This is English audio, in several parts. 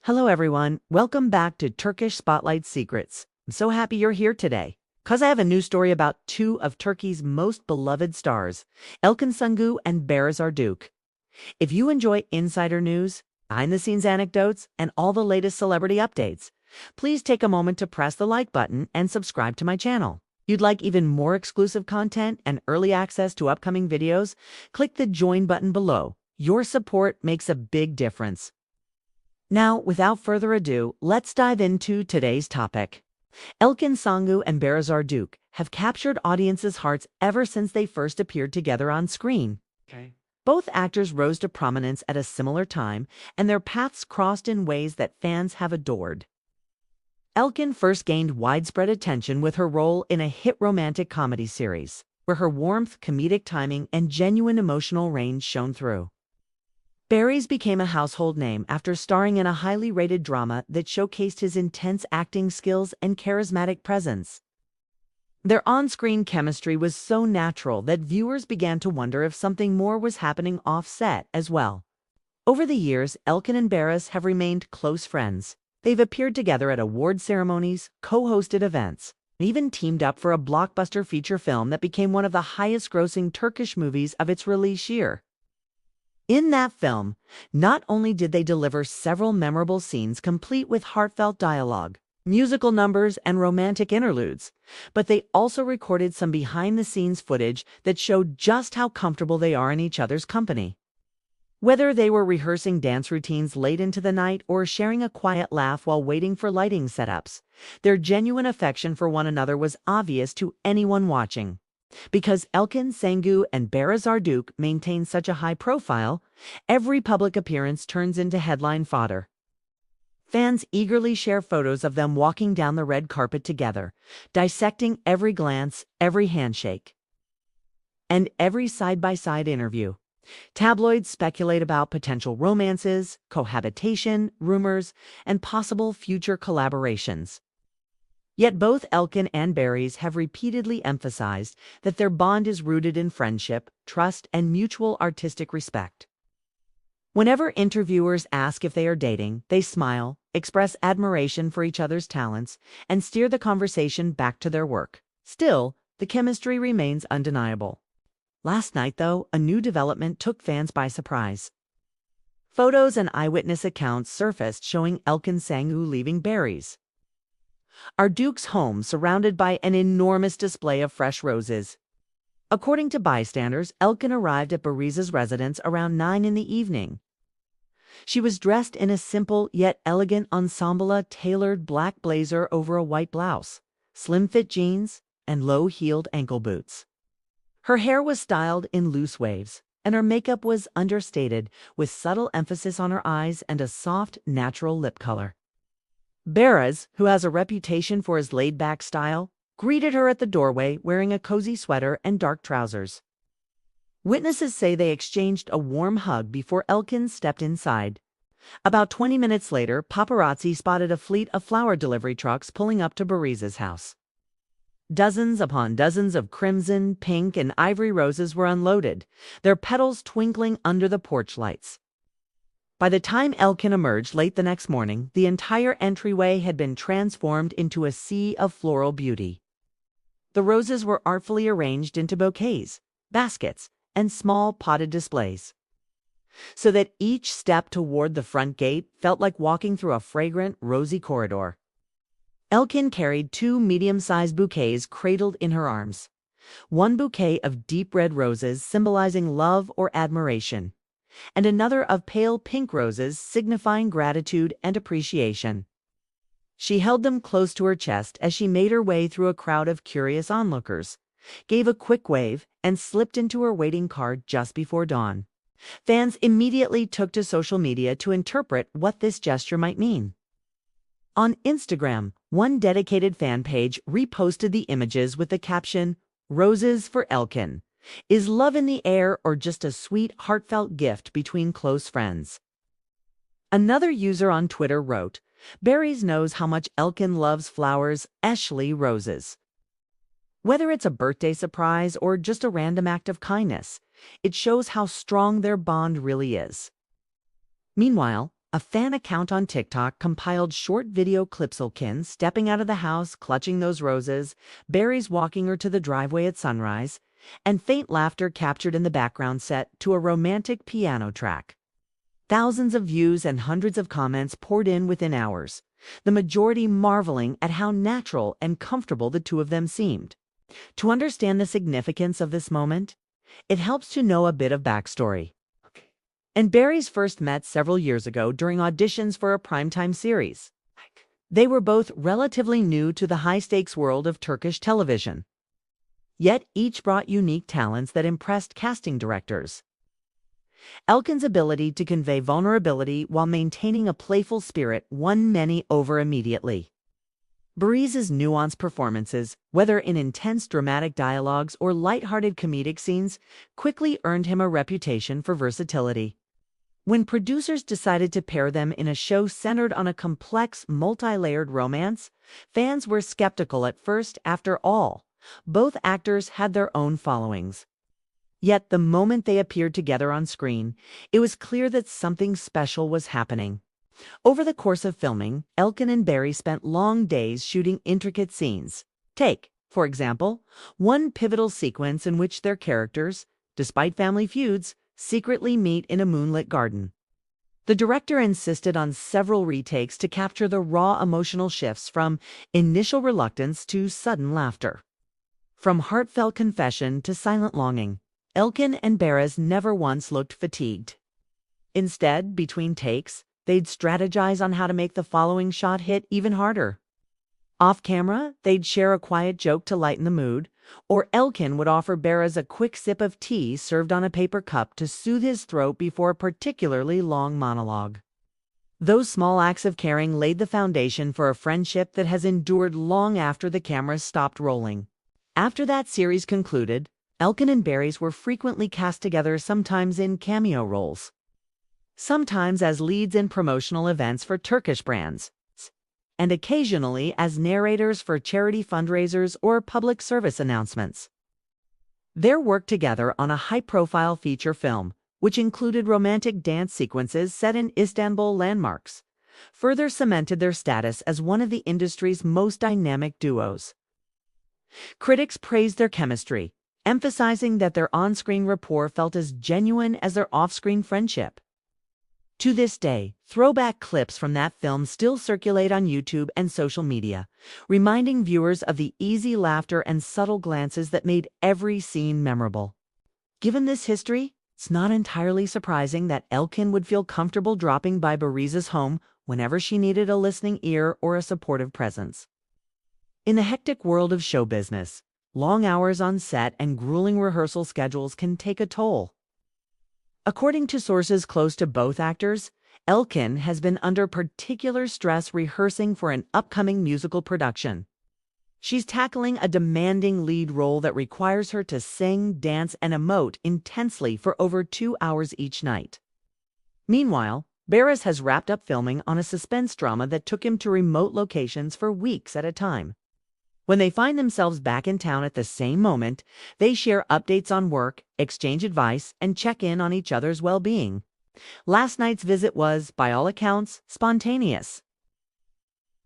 Hello everyone, welcome back to Turkish Spotlight Secrets. I'm so happy you're here today, cause I have a new story about two of Turkey's most beloved stars, Elçin Sangu and Barış Arduç. If you enjoy insider news, behind-the-scenes anecdotes, and all the latest celebrity updates, please take a moment to press the like button and subscribe to my channel. You'd like even more exclusive content and early access to upcoming videos? Click the join button below. Your support makes a big difference. Now, without further ado, let's dive into today's topic. Elçin Sangu and Barış Arduç have captured audiences' hearts ever since they first appeared together on screen. Both actors rose to prominence at a similar time, and their paths crossed in ways that fans have adored. Elçin first gained widespread attention with her role in a hit romantic comedy series, where her warmth, comedic timing, and genuine emotional range shone through. Barış became a household name after starring in a highly rated drama that showcased his intense acting skills and charismatic presence. Their on-screen chemistry was so natural that viewers began to wonder if something more was happening off-set as well. Over the years, Elçin and Barış have remained close friends. They've appeared together at award ceremonies, co-hosted events, and even teamed up for a blockbuster feature film that became one of the highest-grossing Turkish movies of its release year. In that film, not only did they deliver several memorable scenes complete with heartfelt dialogue, musical numbers, and romantic interludes, but they also recorded some behind-the-scenes footage that showed just how comfortable they are in each other's company. Whether they were rehearsing dance routines late into the night or sharing a quiet laugh while waiting for lighting setups, their genuine affection for one another was obvious to anyone watching. Because Elçin Sangu and Barış Arduç maintain such a high profile, every public appearance turns into headline fodder. Fans eagerly share photos of them walking down the red carpet together, dissecting every glance, every handshake, and every side-by-side interview. Tabloids speculate about potential romances, cohabitation, rumors, and possible future collaborations. Yet both Elçin and Barış have repeatedly emphasized that their bond is rooted in friendship, trust, and mutual artistic respect. Whenever interviewers ask if they are dating, they smile, express admiration for each other's talents, and steer the conversation back to their work. Still, the chemistry remains undeniable. Last night, though, a new development took fans by surprise. Photos and eyewitness accounts surfaced showing Elçin Sangu leaving Barış Arduç's home surrounded by an enormous display of fresh roses. According to bystanders, Elçin arrived at Barış's residence around 9 in the evening. She was dressed in a simple yet elegant ensemble-tailored black blazer over a white blouse, slim-fit jeans, and low-heeled ankle boots. Her hair was styled in loose waves, and her makeup was understated, with subtle emphasis on her eyes and a soft, natural lip color. Barış, who has a reputation for his laid-back style, greeted her at the doorway wearing a cozy sweater and dark trousers. Witnesses say they exchanged a warm hug before Elçin stepped inside. About 20 minutes later, paparazzi spotted a fleet of flower delivery trucks pulling up to Barış's house. Dozens upon dozens of crimson, pink, and ivory roses were unloaded, their petals twinkling under the porch lights. By the time Elçin emerged late the next morning, the entire entryway had been transformed into a sea of floral beauty. The roses were artfully arranged into bouquets, baskets, and small potted displays, so that each step toward the front gate felt like walking through a fragrant, rosy corridor. Elçin carried 2 medium-sized bouquets cradled in her arms, one bouquet of deep red roses symbolizing love or admiration, and another of pale pink roses signifying gratitude and appreciation. She held them close to her chest as she made her way through a crowd of curious onlookers, gave a quick wave, and slipped into her waiting car just before dawn. Fans immediately took to social media to interpret what this gesture might mean. On Instagram, one dedicated fan page reposted the images with the caption, "Roses for Elçin. Is love in the air or just a sweet, heartfelt gift between close friends?" Another user on Twitter wrote, "Barış knows how much Elçin loves flowers, especially roses." Whether it's a birthday surprise or just a random act of kindness, it shows how strong their bond really is. Meanwhile, A fan account on TikTok compiled short video clips of Elçin stepping out of the house, clutching those roses, Barry's walking her to the driveway at sunrise, and faint laughter captured in the background set to a romantic piano track. Thousands of views and hundreds of comments poured in within hours, the majority marveling at how natural and comfortable the two of them seemed. To understand the significance of this moment, it helps to know a bit of backstory. And Barry's first met several years ago during auditions for a primetime series. They were both relatively new to the high-stakes world of Turkish television. Yet each brought unique talents that impressed casting directors. Elçin's ability to convey vulnerability while maintaining a playful spirit won many over immediately. Barış's nuanced performances, whether in intense dramatic dialogues or light-hearted comedic scenes, quickly earned him a reputation for versatility. When producers decided to pair them in a show centered on a complex, multi-layered romance, fans were skeptical at first. After all, both actors had their own followings. Yet the moment they appeared together on screen, it was clear that something special was happening. Over the course of filming, Elçin and Barry spent long days shooting intricate scenes. Take, for example, one pivotal sequence in which their characters, despite family feuds, secretly meet in a moonlit garden. The director insisted on several retakes to capture the raw emotional shifts from initial reluctance to sudden laughter. From heartfelt confession to silent longing, Elçin and Barış never once looked fatigued. Instead, between takes, they'd strategize on how to make the following shot hit even harder. Off camera, they'd share a quiet joke to lighten the mood, or Elçin would offer Barış a quick sip of tea served on a paper cup to soothe his throat before a particularly long monologue. Those small acts of caring laid the foundation for a friendship that has endured long after the cameras stopped rolling. After that series concluded, Elçin and Barış were frequently cast together, sometimes in cameo roles, sometimes as leads in promotional events for Turkish brands, and occasionally as narrators for charity fundraisers or public service announcements. Their work together on a high-profile feature film, which included romantic dance sequences set in Istanbul landmarks, further cemented their status as one of the industry's most dynamic duos. Critics praised their chemistry, emphasizing that their on-screen rapport felt as genuine as their off-screen friendship. To this day, throwback clips from that film still circulate on YouTube and social media, reminding viewers of the easy laughter and subtle glances that made every scene memorable. Given this history, it's not entirely surprising that Elçin would feel comfortable dropping by Barış's home whenever she needed a listening ear or a supportive presence. In the hectic world of show business, long hours on set and grueling rehearsal schedules can take a toll. According to sources close to both actors, Elçin has been under particular stress rehearsing for an upcoming musical production. She's tackling a demanding lead role that requires her to sing, dance, and emote intensely for over 2 hours each night. Meanwhile, Barış has wrapped up filming on a suspense drama that took him to remote locations for weeks at a time. When they find themselves back in town at the same moment, they share updates on work, exchange advice, and check in on each other's well-being. Last night's visit was, by all accounts, spontaneous.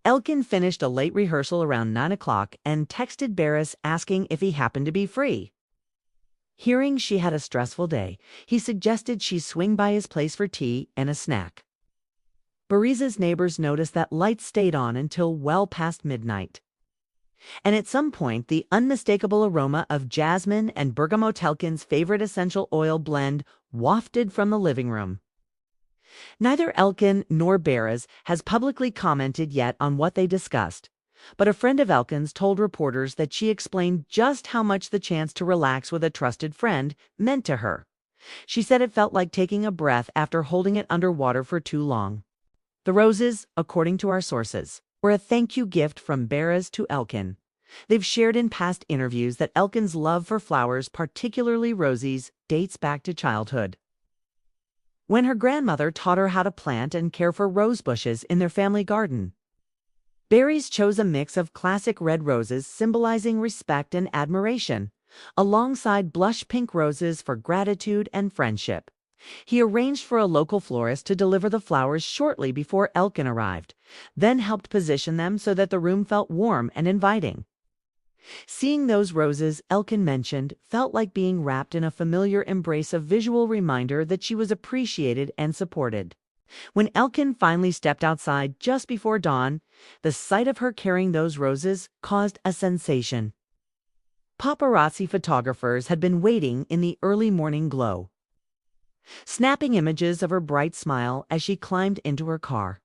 Elçin finished a late rehearsal around 9 o'clock and texted Barış asking if he happened to be free. Hearing she had a stressful day, he suggested she swing by his place for tea and a snack. Barış's neighbors noticed that lights stayed on until well past midnight. And at some point, the unmistakable aroma of jasmine and bergamot, Elçin's favorite essential oil blend, wafted from the living room. Neither Elçin nor Barış has publicly commented yet on what they discussed, but a friend of Elçin's told reporters that she explained just how much the chance to relax with a trusted friend meant to her. She said it felt like taking a breath after holding it underwater for too long. The roses, according to our sources, were a thank you gift from Barış to Elçin. They've shared in past interviews that Elçin's love for flowers, particularly roses, dates back to childhood, when her grandmother taught her how to plant and care for rose bushes in their family garden. Barış chose a mix of classic red roses symbolizing respect and admiration, alongside blush pink roses for gratitude and friendship. He arranged for a local florist to deliver the flowers shortly before Elçin arrived, then helped position them so that the room felt warm and inviting. Seeing those roses, Elçin mentioned, felt like being wrapped in a familiar embrace, a visual reminder that she was appreciated and supported. When Elçin finally stepped outside just before dawn, the sight of her carrying those roses caused a sensation. Paparazzi photographers had been waiting in the early morning glow, snapping images of her bright smile as she climbed into her car.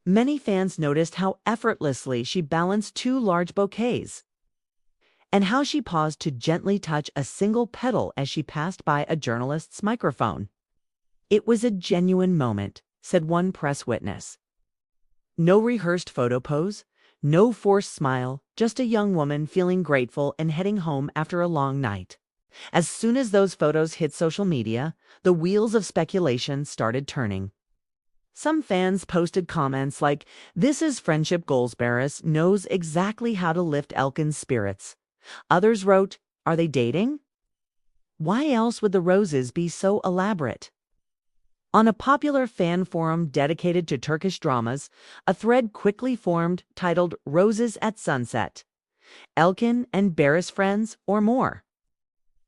Many fans noticed how effortlessly she balanced two large bouquets, and how she paused to gently touch a single petal as she passed by a journalist's microphone. "It was a genuine moment," said one press witness. No rehearsed photo pose, no forced smile, just a young woman feeling grateful and heading home after a long night. As soon as those photos hit social media, the wheels of speculation started turning. Some fans posted comments like, "This is friendship goals. Barış knows exactly how to lift Elçin's spirits." Others wrote, "Are they dating? Why else would the roses be so elaborate?" On a popular fan forum dedicated to Turkish dramas, a thread quickly formed titled "Roses at Sunset: Elçin and Barış Friends or More?"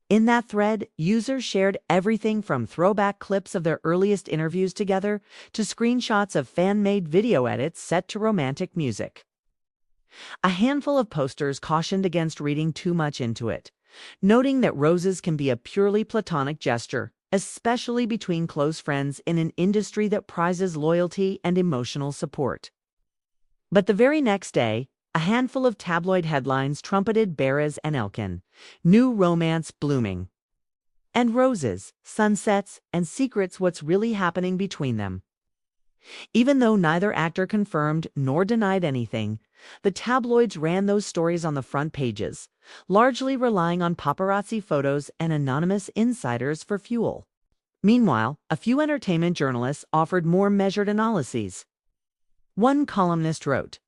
In that thread, users shared everything from throwback clips of their earliest interviews together to screenshots of fan-made video edits set to romantic music. A handful of posters cautioned against reading too much into it, noting that roses can be a purely platonic gesture, especially between close friends in an industry that prizes loyalty and emotional support. But the very next day, a handful of tabloid headlines trumpeted Barış and Elçin, new romance blooming. And roses, sunsets, and secrets, what's really happening between them. Even though neither actor confirmed nor denied anything, the tabloids ran those stories on the front pages, largely relying on paparazzi photos and anonymous insiders for fuel. Meanwhile, a few entertainment journalists offered more measured analyses. One columnist wrote,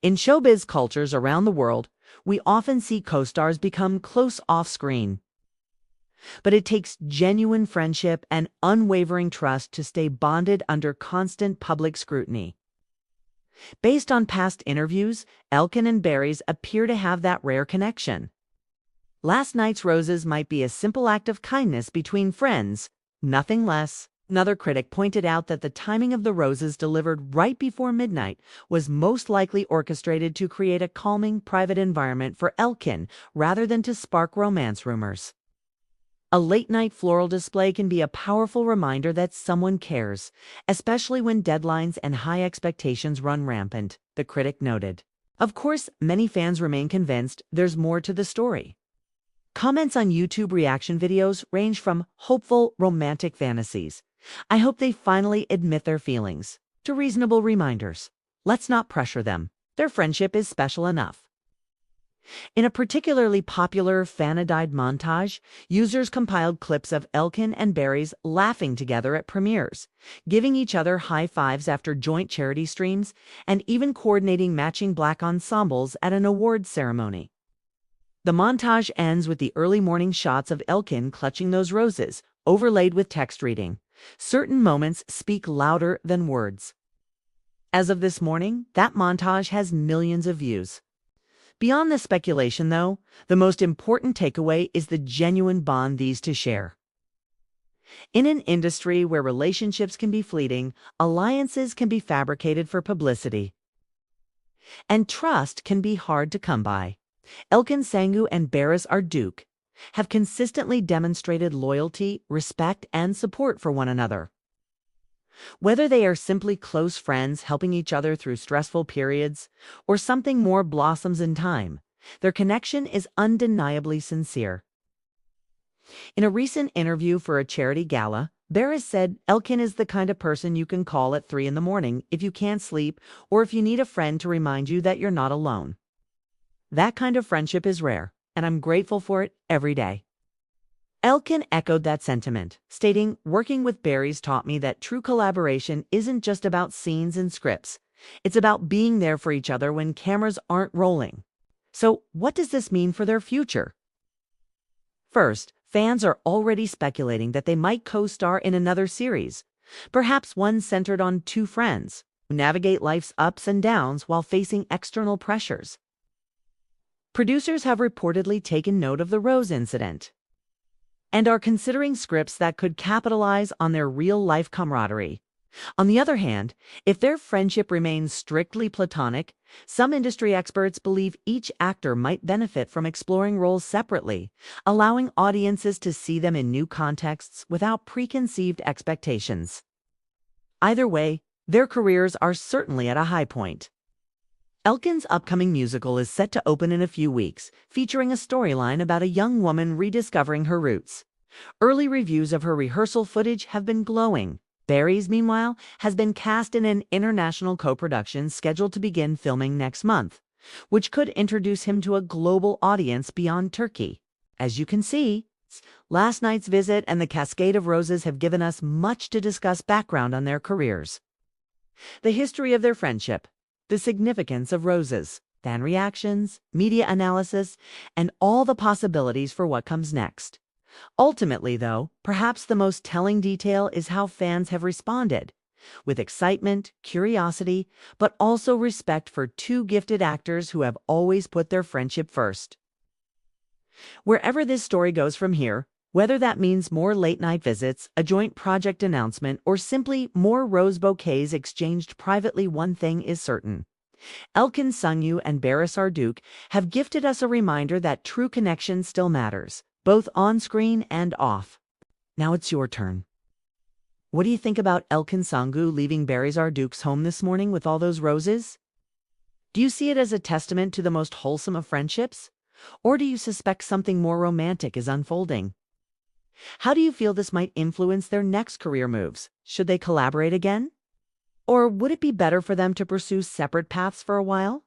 "In showbiz cultures around the world, we often see co-stars become close off-screen. But it takes genuine friendship and unwavering trust to stay bonded under constant public scrutiny." Based on past interviews, Elçin and Barış appear to have that rare connection. Last night's roses might be a simple act of kindness between friends, nothing less. Another critic pointed out that the timing of the roses delivered right before midnight was most likely orchestrated to create a calming, private environment for Elçin rather than to spark romance rumors. A late-night floral display can be a powerful reminder that someone cares, especially when deadlines and high expectations run rampant, the critic noted. Of course, many fans remain convinced there's more to the story. Comments on YouTube reaction videos range from hopeful, romantic fantasies, "I hope they finally admit their feelings," to reasonable reminders, "Let's not pressure them. Their friendship is special enough." In a particularly popular Fanadide montage, users compiled clips of Elçin and Barış laughing together at premieres, giving each other high fives after joint charity streams, and even coordinating matching black ensembles at an awards ceremony. The montage ends with the early morning shots of Elçin clutching those roses, overlaid with text reading, "Certain moments speak louder than words." As of this morning, that montage has millions of views. Beyond the speculation, though, the most important takeaway is the genuine bond these two share. In an industry where relationships can be fleeting, alliances can be fabricated for publicity, and trust can be hard to come by. Elçin Sangu and Barış Arduç have consistently demonstrated loyalty, respect, and support for one another. Whether they are simply close friends helping each other through stressful periods, or something more blossoms in time, their connection is undeniably sincere. In a recent interview for a charity gala, Barış said, "Elçin is the kind of person you can call at 3 in the morning if you can't sleep or if you need a friend to remind you that you're not alone. That kind of friendship is rare, and I'm grateful for it every day." Elçin echoed that sentiment, stating, "Working with Barış taught me that true collaboration isn't just about scenes and scripts. It's about being there for each other when cameras aren't rolling." So, what does this mean for their future? First, Fans are already speculating that they might co-star in another series, perhaps one centered on two friends who navigate life's ups and downs while facing external pressures. Producers have reportedly taken note of the Rose incident and are considering scripts that could capitalize on their real-life camaraderie. On the other hand, if their friendship remains strictly platonic, some industry experts believe each actor might benefit from exploring roles separately, allowing audiences to see them in new contexts without preconceived expectations. Either way, their careers are certainly at a high point. Elçin's upcoming musical is set to open in a few weeks, featuring a storyline about a young woman rediscovering her roots. Early reviews of her rehearsal footage have been glowing. Barış, meanwhile, has been cast in an international co-production scheduled to begin filming next month, which could introduce him to a global audience beyond Turkey. As you can see, last night's visit and the cascade of roses have given us much to discuss background on their careers. The history of their friendship, the significance of roses, fan reactions, media analysis, and all the possibilities for what comes next. Ultimately, though, perhaps the most telling detail is how fans have responded, with excitement, curiosity, but also respect for two gifted actors who have always put their friendship first. Wherever this story goes from here, whether that means more late-night visits, a joint project announcement, or simply more rose bouquets exchanged privately, one thing is certain. Elçin, Sangu, and Barış Arduç have gifted us a reminder that true connection still matters, both on-screen and off. Now it's your turn. What do you think about Elçin Sangu leaving Barış Arduç's home this morning with all those roses? Do you see it as a testament to the most wholesome of friendships? Or do you suspect something more romantic is unfolding? How do you feel this might influence their next career moves? Should they collaborate again? Or would it be better for them to pursue separate paths for a while?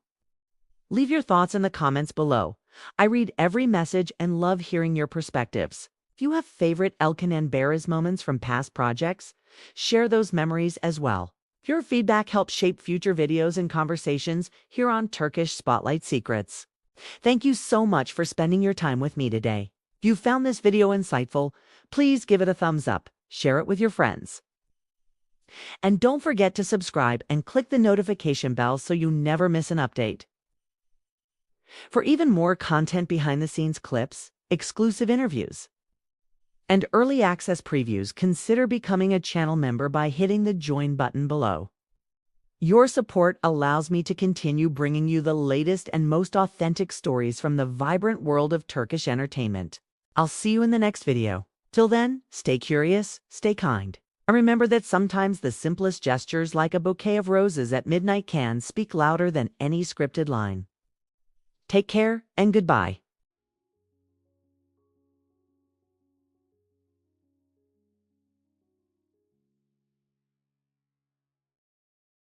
Leave your thoughts in the comments below. I read every message and love hearing your perspectives. If you have favorite Elçin and Barış moments from past projects, share those memories as well. Your feedback helps shape future videos and conversations here on Turkish Spotlight Secrets. Thank you so much for spending your time with me today. If you found this video insightful, please give it a thumbs up, share it with your friends. And don't forget to subscribe and click the notification bell so you never miss an update. For even more content, behind-the-scenes clips, exclusive interviews, and early access previews, consider becoming a channel member by hitting the join button below. Your support allows me to continue bringing you the latest and most authentic stories from the vibrant world of Turkish entertainment. I'll see you in the next video. Till then, stay curious, stay kind, and remember that sometimes the simplest gestures, like a bouquet of roses at midnight, can speak louder than any scripted line. Take care and goodbye.